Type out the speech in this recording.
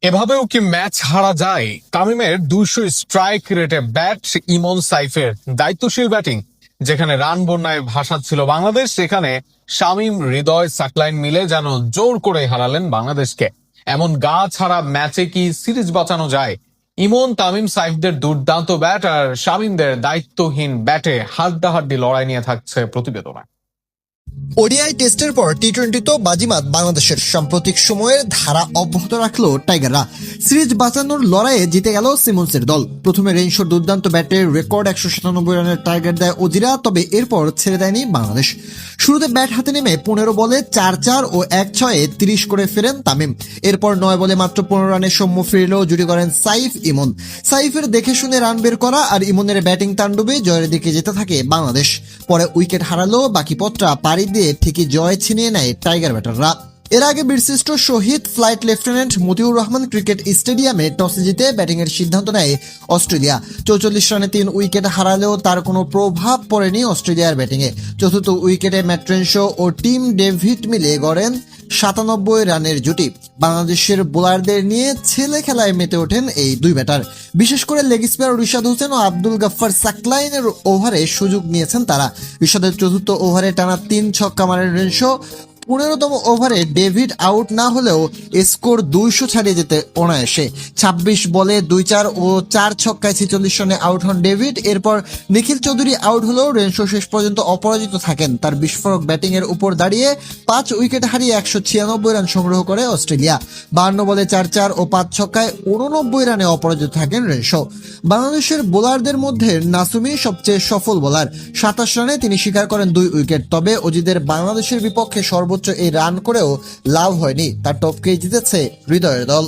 এভাবেও কি ম্যাচ হারা যায়? তামিমের 200 স্ট্রাইক রেটে ব্যাট, ইমন সাইফের দায়িত্বশীল ব্যাটিং। যেখানে রান বন্যায় ভাসাচ্ছিল বাংলাদেশ, সেখানে শামীম, হৃদয়, সাকলাইন মিলে যেন জোর করে হারালেন বাংলাদেশকে। এমন গা ছাড়া ম্যাচে কি সিরিজ বাঁচানো যায়? ইমন, তামিম, সাইফদের দুর্দান্ত ব্যাট আর শামীমদের দায়িত্বহীন ব্যাটে হাড্ডাহাড্ডি লড়াই নিয়ে থাকছে প্রতিবেদনা। ওডিআই টেস্টের পর টি-20তেও বাজিমাত বাংলাদেশের। সাম্প্রতিক সময়ের ধারা অব্যাহত রাখলো টাইগাররা। সিরিজ বাঁচানোর লড়াইয়ে জিতে গেল সিমন্সের দল। প্রথমে রেইনশোর দুর্দান্ত ব্যাটের রেকর্ড 197 রানের টার্গেট দেয় অজিরা, তবে এরপর ছেড়ে দেয়নি বাংলাদেশ। শুরুতে ব্যাট হাতে নেমে 15 বলে 4-4 ও 1-6-এ 30 করে ফেরেন তামিম। এরপর 9 বলে মাত্র 15 রানের সৌম্য ফিরলেও জুটি করেন সাইফ, ইমন। সাইফের দেখে শুনে রান বের করা আর ইমনের ব্যাটিং তাণ্ডবে জয়ের দিকে যেতে থাকে বাংলাদেশ। পরে উইকেট হারালো, বাকি পথটা পাড়ি দিয়ে ঠিকই জয় ছিনিয়ে নেয় টাইগার ব্যাটাররা। এর আগে বীরশ্রেষ্ঠ শহীদ flight lieutenant Motiur Rahman cricket স্টেডিয়ামে টসে জিতে ব্যাটিংয়ের সিদ্ধান্ত নেয় অস্ট্রেলিয়া। 44 রানে 3 উইকেট হারালেও তার কোনো প্রভাব পড়েনি অস্ট্রেলিয়ার ব্যাটিংয়ে। চতুর্থ উইকেটে ম্যাট্রেনশো ও টিম ডেভিড মিলে গড়েন 97 রানের জুটি। বাংলাদেশের বোলারদের নিয়ে ছেলে খেলায় মেতে ওঠেন এই দুই ব্যাটার। বিশেষ করে লেগ স্পিনার রিশাদ হোসেন ও আব্দুল গাফফার সাকলাইনের ওভারে সুযোগ নিয়েছেন তারা। রিশাদের চতুর্থ ওভারে টানা 3 ছক্কা মারেন রেনশো। 15তম ওভারে ডেভিড আউট না হলেও স্কোর 200 ছাড়িয়ে যেতে অনায়াসে। 26 বলে 2-4 ও 4 ছক্কায় 46 রানে আউট হন ডেভিড। এরপর নিখিল চৌধুরী আউট হলেও রেনশো শেষ পর্যন্ত অপরাজিত থাকেন। তার বিস্ফোরক ব্যাটিং এর উপর দাঁড়িয়ে 5 উইকেট হারিয়ে 196 রান সংগ্রহ করে অস্ট্রেলিয়া। 52 বলে 4-4 ও 5 ছক্কায় 89 রানে অপরাজিত থাকেন রেনশো। বাংলাদেশের বোলারদের মধ্যে নাসুমি সবচেয়ে সফল বোলার। 27 রানে তিনি শিকার করেন 2 উইকেট। তবে অজিদের বাংলাদেশের বিপক্ষে সর্বোচ্চ এই রান করেও লাভ হয়নি। তার টপকেই জিতেছে হৃদয়ের দল।